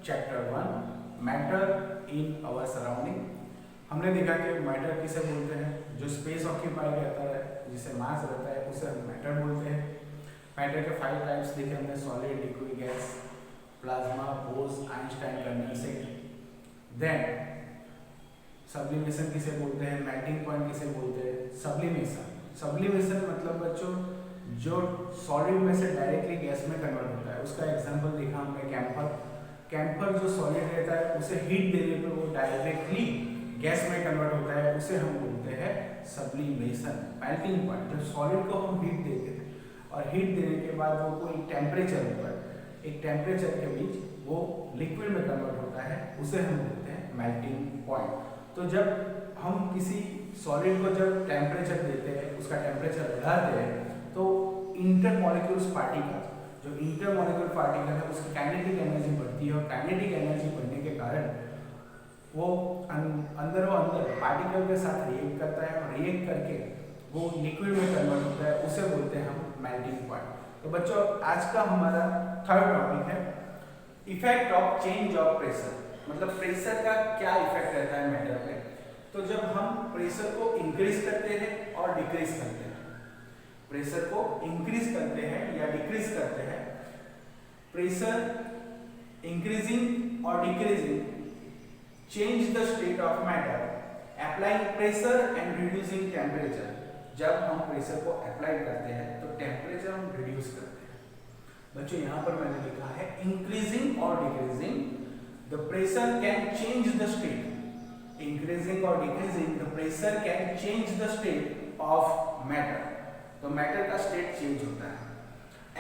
Chapter 1 matter in our surrounding. हमने देखा कि मैटर किसे बोलते हैं, जो स्पेस ऑक्यूपाई करता है, जिसे मास रहता है, उसे हम मैटर बोलते हैं। मैटर के 5 टाइप्स देखे हमने, solid, liquid, gas, plasma, Bose, Einstein, condensate. Then sublimation किसे बोलते हैं, मेल्टिंग पॉइंट किसे बोलते हैं, सब्लिमेशन मतलब बच्चों जो सॉलिड में से डायरेक्टली गैस में कन्वर्ट होता है। उसका एग्जांपल देखा हमने कैंपर जो सॉलिड रहता है उसे हीट देने पर वो डायरेक्टली गैस में कन्वर्ट होता है, उसे हम बोलते हैं सब्लिमेशन। मेल्टिंग पॉइंट जब सॉलिड को हम हीट देते हैं और हीट देने के बाद वो कोई टेम्परेचर पर एक टेम्परेचर के बीच वो लिक्विड में कन्वर्ट होता है, उसे हम बोलते हैं मेल्टिंग पॉइंट। तो जब हम किसी सॉलिड को जब टेम्परेचर देते हैं, उसका टेम्परेचर बढ़ाते हैं, तो इंटरमॉलिक्यूल्स पार्टिकल जो इंटरमॉलिक्यूल पार्टिकल है उसकी काइनेटिक एनर्जी बढ़ती है और काइनेटिक एनर्जी बढ़ने के कारण वो अंदर पार्टिकल के साथ रिएक्ट करता है और रिएक्ट करके वो लिक्विड में कन्वर्ट होता है, उसे बोलते हैं हम मेल्टिंग पॉइंट। तो बच्चों आज का हमारा थर्ड टॉपिक है effect of change of pressure, मतलब प्रेशर का क्या इफेक्ट रहता है मैटर पे। तो जब हम प्रेशर को इंक्रीज करते हैं और डिक्रीज करते हैं, प्रेशर को इंक्रीज करते हैं या डिक्रीज करते हैं, प्रेशर इंक्रीजिंग और decreasing change the state of matter, applying pressure and reducing temperature. जब हम प्रेशर को अप्लाई करते हैं तो टेम्परेचर हम रिड्यूस करते हैं। बच्चों यहाँ पर मैंने लिखा है इंक्रीजिंग और decreasing the pressure can change the state, increasing और decreasing the pressure can change the state of matter. तो मैटर का स्टेट चेंज होता है।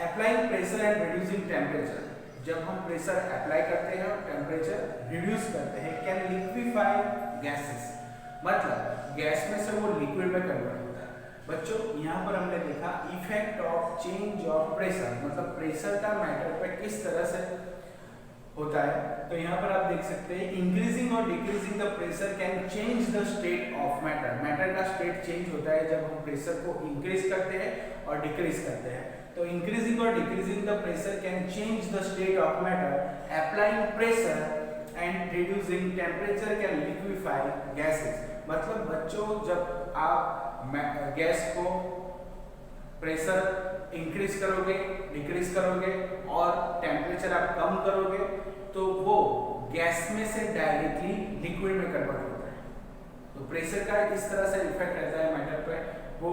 Applying pressure and reducing temperature, जब हम प्रेशर अप्लाई करते हैं और टेम्परेचर रिड्यूस करते हैं, कैन लिक्विफाई गैसेस, मतलब गैस में से वो लिक्विड में कन्वर्ट होता है। बच्चों यहाँ पर हमने देखा effect of change of pressure, मतलब प्रेशर का मैटर पे किस तरह से होता है। तो यहाँ पर आप देख सकते हैं इंक्रीजिंग और decreasing the pressure can change the state of matter. Matter का स्टेट चेंज होता है जब हम प्रेशर को इंक्रीज करते हैं और डिक्रीज करते हैं। तो इंक्रीजिंग और decreasing the pressure can change the state of matter, applying pressure and reducing temperature can liquefy gases. मतलब बच्चों जब आप गैस को प्रेशर इंक्रीज करोगे, डिक्रीज करोगे और टेम्परेचर आप कम करोगे तो वो गैस में से डायरेक्टली लिक्विड में कन्वर्ट होता है। तो प्रेशर का इस तरह से इफेक्ट रहता है मैटर पे, वो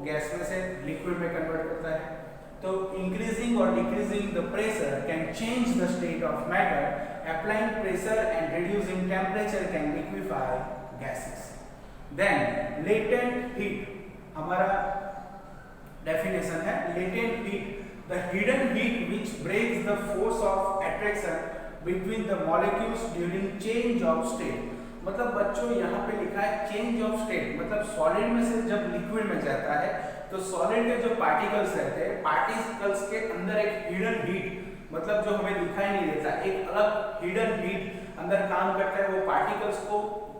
गैस में से लिक्विड में कन्वर्ट करता है। तो इंक्रीजिंग और decreasing the pressure can change the state of matter, applying pressure and reducing temperature can liquefy gases. Then latent heat, हमारा डेफिनेशन है latent heat, the hidden heat which breaks the force of attraction between the molecules during change of state. मतलब बच्चों यहाँ पे लिखा है change of state, मतलब solid में से जब लिक्विड में जाता है तो सॉलिड के जो पार्टिकल्स रहते हैं, पार्टिकल्स के अंदर एक हिडन हीट, मतलब जो हमें दिखाई नहीं देता, एक अलग हिडन हीट अंदर काम करता है। वो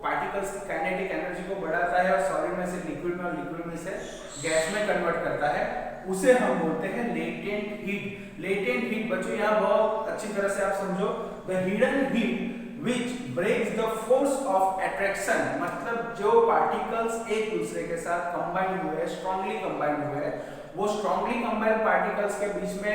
पार्टिकल्स की काइनेटिक एनर्जी को बढ़ाता है और सॉलिड में से लिक्विड में और लिक्विड में से गैस में कन्वर्ट करता है, उसे हम बोलते हैं लेटेंट हीट। लेटेंट हीट बच्चों यहाँ बहुत अच्छी तरह से आप समझो, the hidden heat which breaks the force of attraction, मतलब जो पार्टिकल्स एक दूसरे के साथ कंबाइन हुए हैं, स्ट्रांगली कंबाइन हुए हैं, वो स्ट्रांगली कंबाइंड पार्टिकल्स के बीच में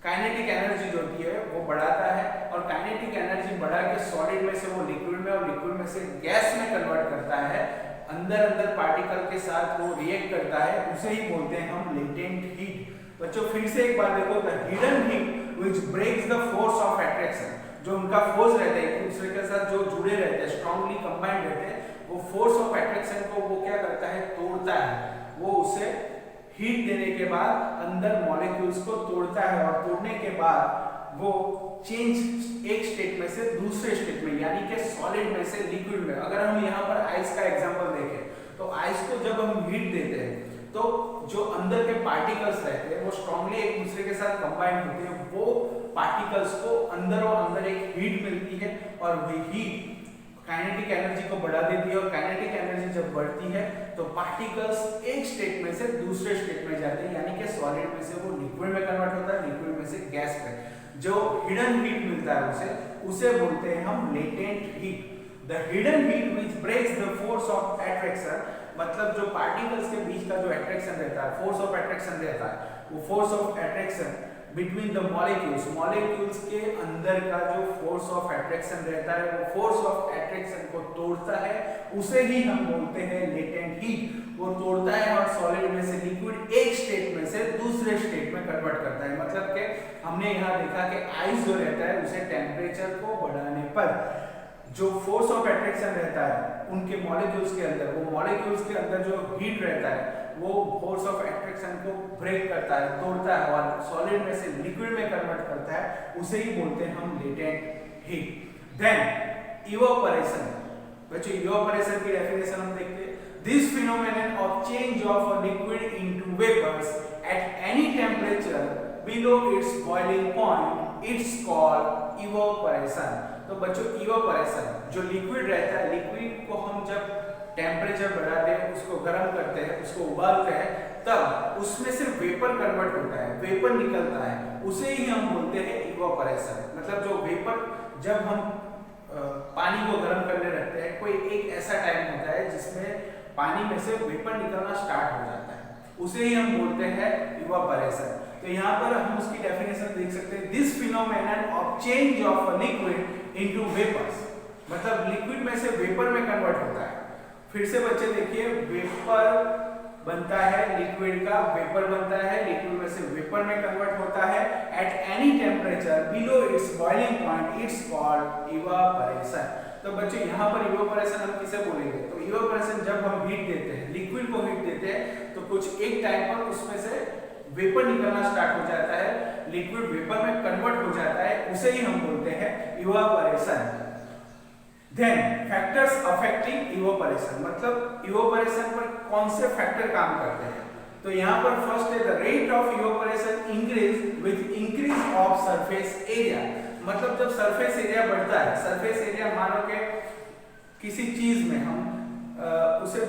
काइनेटिक एनर्जी जो होती है वो बढ़ाता है और काइनेटिक एनर्जी बढ़ा के सॉलिड में से वो लिक्विड में और लिक्विड में से गैस में कन्वर्ट करता है, अंदर पार्टिकल के साथ वो रिएक्ट करता है, उसे ही बोलते हैं हम लेटेंट हीट। बच्चों फिर से एक बार देखो, the hidden heat which breaks the force of attraction, जो उनका फोर्स रहता है एक दूसरे के साथ जो जुड़े रहते हैं, स्ट्रांगली कंबाइंड रहते हैं, वो फोर्स ऑफ अट्रैक्शन को वो क्या करता है, तोड़ता है। वो उसे हीट देने के बाद अंदर मॉलिक्यूल्स को तोड़ता है और तोड़ने के बाद वो चेंज एक स्टेट में से दूसरे स्टेट में, यानी कि सॉलिड में से लिक्विड में। अगर हम यहाँ पर आइस का एग्जांपल देखें तो आइस को जब हम हीट देते हैं तो जो अंदर के पार्टिकल्स रहते हैं वो स्ट्रांगली एक दूसरे के साथ कंबाइन होते हैं, वो पार्टिकल्स को अंदर एक हीट मिलती है और वही हीट काइनेटिक एनर्जी को बढ़ा देती है और काइनेटिक एनर्जी जब बढ़ती है तो पार्टिकल्स एक स्टेट में से दूसरे स्टेट में जाते हैं, यानी कि सॉलिड में से वो लिक्विड में कन्वर्ट होता है, लिक्विड में से गैस में। जो हिडन हीट मिलता है उसे बोलते हैं हम latent heat. The hidden heat which breaks the force of attraction, मतलब जो पार्टिकल्स के बीच का जो अट्रैक्शन रहता है, फोर्स ऑफ अट्रैक्शन रहता है, वो force of attraction between the molecules, molecules के अंदर का जो फोर्स ऑफ अट्रैक्शन रहता है, वो फोर्स ऑफ अट्रैक्शन को तोड़ता है, उसे ही हम बोलते हैं लेटेंट हीट। वो तोड़ता है और सॉलिड में से लिक्विड एक स्टेट में से दूसरे स्टेट में कन्वर्ट करता है। मतलब कि हमने यहाँ देखा कि आइस जो रहता है उसे टेम्परेचर को बढ़ाने पर जो फोर्स ऑफ अट्रैक्शन रहता है उनके मॉलिक्यूल्स के अंदर, वो मॉलिक्यूल्स के अंदर जो हीट रहता है वो फोर्स ऑफ अट्रैक्शन को ब्रेक करता है, तोड़ता है और सॉलिड में से लिक्विड में कन्वर्ट करता है, उसे ही बोलते हैं हम लेटेंट हीट। देन इवापोरेशन, बच्चों इवापोरेशन की डेफिनेशन हम देखते हैं। This phenomenon of change of a liquid into vapours at any temperature below its boiling point, it's called evaporation. तो बच्चों इवापोरेशन, जो लिक्विड रहता है, लिक्विड को हम जब टेम्परेचर बढ़ाते हैं, उसको गर्म करते हैं, उसको उबालते हैं, तब उसमें से वेपर कन्वर्ट होता है, वेपर निकलता है, उसे ही हम बोलते हैं इवापोरेशन। मतलब जो वेपर, जब हम पानी को गर्म करने रखते हैं, कोई एक ऐसा टाइम होता है जिसमें पानी में से वेपर निकलना स्टार्ट हो जाता है, उसे ही हम बोलते हैं इवापोरेशन। तो यहाँ पर हम उसकी डेफिनेशन देख सकते हैं। This phenomenon of change of a liquid into vapours, मतलब लिक्विड में से वेपर में कन्वर्ट होता है। फिर से बच्चे देखिए, वेपर बनता है लिक्विड का, वेपर बनता है लिक्विड में से वेपर में कन्वर्ट होता है eight any temperature below its boiling point, it's called evaporation. तो बच्चों यहाँ पर इवापोरेशन हम किसे बोलेंगे? तो इवापोरेशन जब हम हीट देते हैं, लिक्विड को हीट देते हैं, तो कुछ एक टाइम पर उसमें से वेपर निकलना स्टार्ट हो जाता है, लिक्विड वेपर में कन्वर्ट हो जाता है, उसे ही हम बोलते हैं evaporation. Then factors affecting evaporation, मतलब इवापोरेशन पर कौन से फैक्टर काम करते हैं? तो यहाँ पर फर्स्ट है the rate of evaporation increase with increase of surface area. मतलब जब सरफेस एरिया बढ़ता है, सरफेस एरिया मानो कि किसी चीज में हम उसे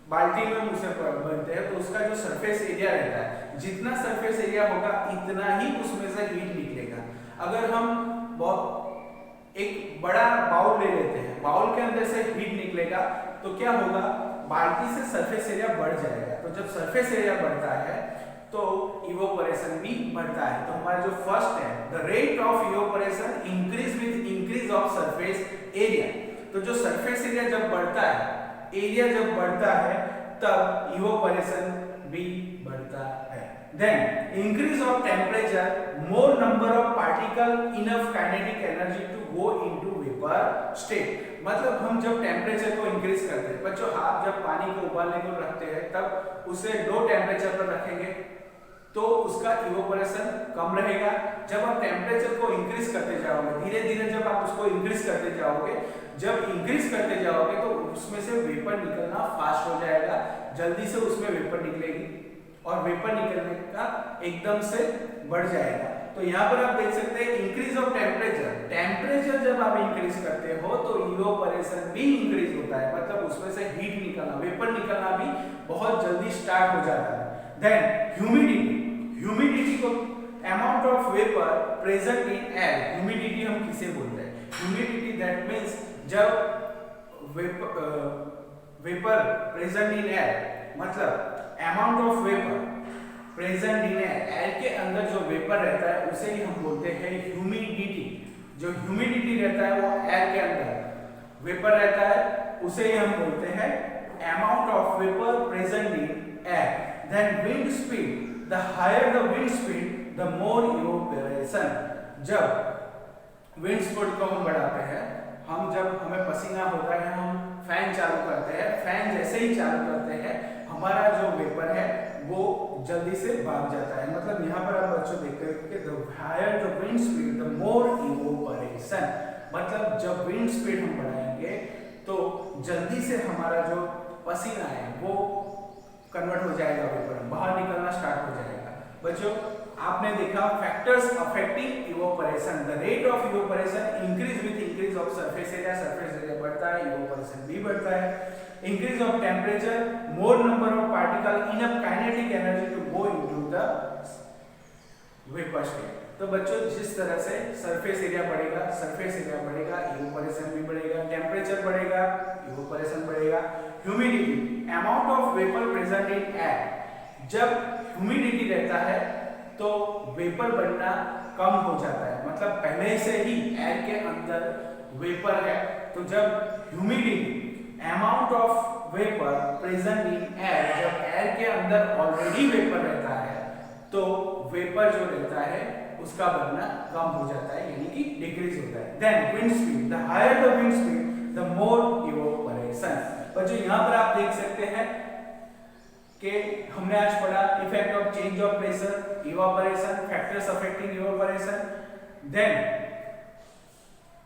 बाल्टी में उसे बनते हैं, तो उसका जो सरफेस एरिया रहता है, जितना सरफेस एरिया होगा इतना ही उसमें से हीट निकलेगा। अगर हम बहुत एक बड़ा बाउल ले लेते हैं, बाउल के अंदर से हीट निकलेगा, तो क्या होगा? बाल्टी से सरफेस एरिया बढ़ जाएगा। तो जब सरफेस एरिया बढ़ता है तो इवापोरेशन भी बढ़ता है। तो हमारा जो फर्स्ट है the rate of evaporation increase with increase of surface area. तो जो सरफेस एरिया जब बढ़ता है, एरिया जब बढ़ता है, तब इवापोरेशन भी बढ़ता है। Then increase of temperature, more number of particle, enough kinetic energy to go into vapour state. मतलब हम जब टेम्परेचर को इंक्रीज करते हैं, बच्चों आप जब पानी को उबालने को रखते हैं, तब उसे लो टेम्परेचर पर रखेंगे तो उसका इवापोरेशन कम रहेगा। जब आप टेम्परेचर को इंक्रीज करते जाओगे, धीरे धीरे जब आप उसको इंक्रीज करते जाओगे, जब इंक्रीज करते जाओगे तो उसमें से वेपर निकलना फास्ट हो जाएगा, जल्दी से उसमें वेपर निकलेगी और वेपर निकलने का एकदम से बढ़ जाएगा। तो यहाँ पर आप देख सकते हैं इंक्रीज ऑफ टेम्परेचर, टेम्परेचर जब आप इंक्रीज करते हो तो इवापोरेशन भी इंक्रीज होता है, मतलब उसमें से हीट निकलना, वेपर निकलना भी बहुत जल्दी स्टार्ट हो जाता है। देन ह्यूमिडिटी, ह्यूमिडिटी को amount of vapour present in air, humidity हम किसे बोलते हैं? ह्यूमिडिटी दैट मींस जब वेपर प्रेजेंट इन एयर, मतलब amount of vapour present in air, air के अंदर जो वेपर रहता है उसे ही हम बोलते हैं ह्यूमिडिटी। जो ह्यूमिडिटी रहता है वो एयर के अंदर वेपर रहता है, उसे ही हम बोलते हैं amount of vapour present in air. Then wind speed, the higher the wind speed the more evaporation. जब विंड स्पीड को हम बढ़ाते हैं, हम जब हमें पसीना होता है, हम फैन चालू करते हैं, फैन जैसे ही चालू करते हैं हमारा जो वेपर है वो जल्दी से भाग जाता है। मतलब यहाँ पर आप बच्चों देखते हैं कि the higher the wind speed the more evaporation, मतलब जब विंड स्पीड हम बढ़ाएंगे तो जल्दी से हमारा जो पसीना है वो कन्वर्ट हो जाएगा, वेपर बाहर निकलना स्टार्ट हो जाएगा। बच्चों आपने देखा factors affecting evaporation, the rate of evaporation increase with increase of surface area, surface area बढ़ता है, इवापोरेशन भी बढ़ता है। Increase of temperature, more number of particle, enough kinetic energy to go into the vapour state. तो बच्चों जिस तरह से सरफेस एरिया बढ़ेगा, इवेपोरेशन भी बढ़ेगा, टेम्परेचर बढ़ेगा, इवेपोरेशन बढ़ेगा। Humidity, amount of vapour present in air, जब ह्यूमिडिटी रहता है तो वेपर बनना कम हो जाता है, मतलब पहले से ही एयर के अंदर वेपर है, तो जब humidity amount of vapour present in air, जब एयर के अंदर ऑलरेडी वेपर रहता है तो वेपर जो रहता है उसका बनना कम हो जाता है, यानी कि डिक्रीज होता है। Then wind speed, the higher the wind speed the more evaporation. और जो यहाँ पर आप देख सकते हैं कि हमने आज पढ़ा effect of change of pressure, evaporation, factors affecting evaporation. Then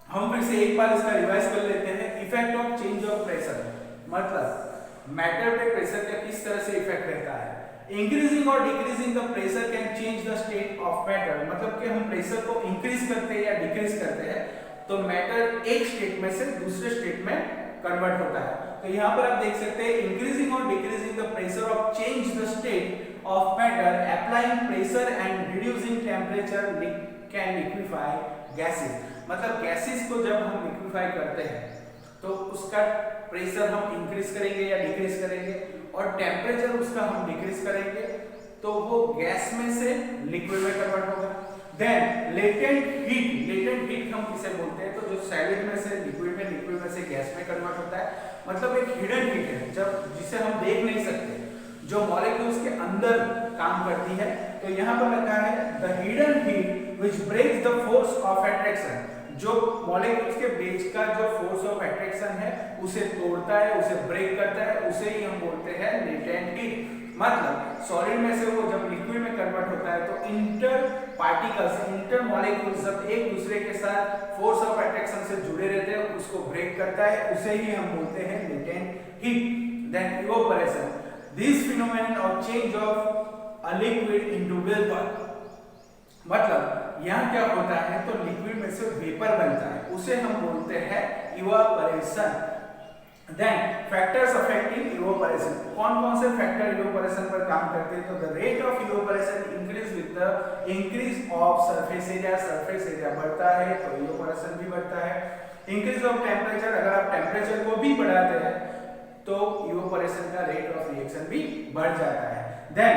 हम फिर से एक बार इसका रिवाइज कर लेते हैं। Effect of change of pressure मतलब मैटर पे प्रेशर का किस तरह से इफेक्ट रहता है। इंक्रीजिंग और decreasing the pressure can change the state of matter, मतलब कि हम प्रेशर को इंक्रीज करते हैं या डिक्रीज करते हैं तो मैटर एक स्टेट में से दूसरे स्टेट में कन्वर्ट होता है। तो यहाँ पर आप देख सकते हैं इंक्रीजिंग और decreasing the pressure of change the state of matter, applying pressure and reducing temperature can liquefy gases, मतलब गैसेस को जब हम लिक्विफाई करते हैं तो उसका प्रेशर हम इंक्रीज करेंगे या डिक्रीज करेंगे और टेम्परेचर उसका हम डिक्रीज करेंगे तो वो गैस में से लिक्विड में कन्वर्ट होगा। देन लेटेंट हीट हम किसे बोलते हैं, तो जो सॉलिड में से लिक्विड में, लिक्विड में से गैस में कन्वर्ट होता है, मतलब एक हिडन हीट है जब जिसे हम देख नहीं सकते, जो मॉलिक्यूल्स के अंदर काम करती है। तो यहाँ पर लिखा है the hidden heat which breaks the force of attraction, जो मॉलिक्यूल्स के बीच का जो फोर्स ऑफ अट्रैक्शन है उसे तोड़ता है, उसे ब्रेक करता है, उसे ही हम बोलते हैं लेटेंट हीट। मतलब सॉलिड में से वो जब लिक्विड में कन्वर्ट होता है तो इंटर पार्टिकल्स, इंटर मॉलिक्यूल्स जब एक दूसरे के साथ फोर्स ऑफ अट्रैक्शन से जुड़े रहते हैं उसको ब्रेक करता है, उसे ही हम बोलते हैं latent heat. Then evaporation, this phenomenon of change of a liquid into vapour, मतलब यहाँ क्या होता है तो लिक्विड में से वेपर बनता है, उसे हम बोलते हैं evaporation. Then factors affecting evaporation, कौन कौन से फैक्टर इवेपोरेशन पर काम करते हैं, तो the rate of evaporation increase with the increase of surface area बढ़ता है तो इवेपोरेशन भी बढ़ता है। इंक्रीज ऑफ टेम्परेचर, अगर आप टेम्परेचर को भी बढ़ाते हैं तो इवेपोरेशन का रेट ऑफ रिएक्शन भी बढ़ जाता है। Then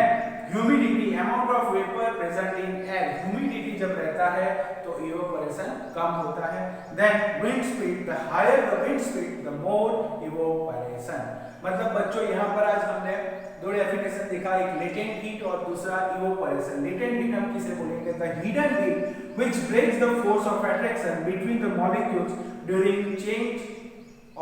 humidity, amount of vapour present in air, humidity जब रहता है तो इवेपोरेशन कम होता है। Then wind speed, the higher the wind speed the more evaporation, मतलब बच्चों यहाँ पर आज हमने दो डेफिनेशन देखा, एक लेटेंट हीट और दूसरा इवेपोरेशन। लेटेंट हीट हम किसे बोलेंगे, the hidden heat which breaks the force of attraction between the molecules during change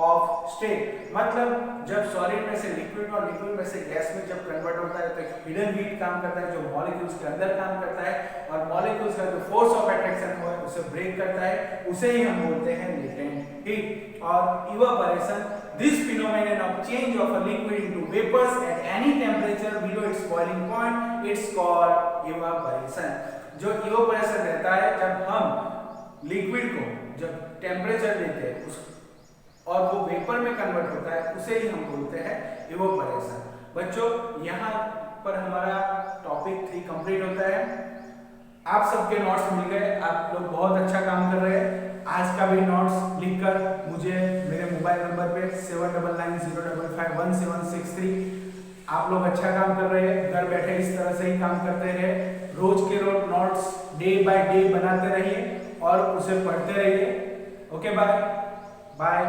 of state, मतलब जब सॉलिड में से लिक्विड और लिक्विड में से गैस में जब कन्वर्ट होता है तो हिडन हीट काम करता है जो मॉलिक्यूल्स के अंदर काम करता है और मॉलिक्यूल्स का जो फोर्स ऑफ अट्रैक्शन है उसे ब्रेक करता है, उसे ही हम बोलते हैं लेटेंट हीट। और evaporation, this phenomenon of change of a liquid into vapours at any temperature below its boiling point, it's called evaporation. जो इवेपोरेशन रहता है जब हम लिक्विड को जब टेम्परेचर देते हैं उस और वो वेपर में कन्वर्ट होता है उसे ही हम बोलते हैं इवेपोरेशन। बच्चों यहाँ पर हमारा टॉपिक 3 कंप्लीट होता है। आप सबके नोट्स मिल गए, आप लोग बहुत अच्छा काम कर रहे हैं। आज का भी नोट्स लिखकर मुझे मेरे मोबाइल नंबर पे 7990551763, आप लोग अच्छा काम कर रहे हैं, घर बैठे इस तरह से ही काम करते रहे, रोज के रोज नोट्स डे बाय डे बनाते रहिए और उसे पढ़ते रहिए। Okay bye bye.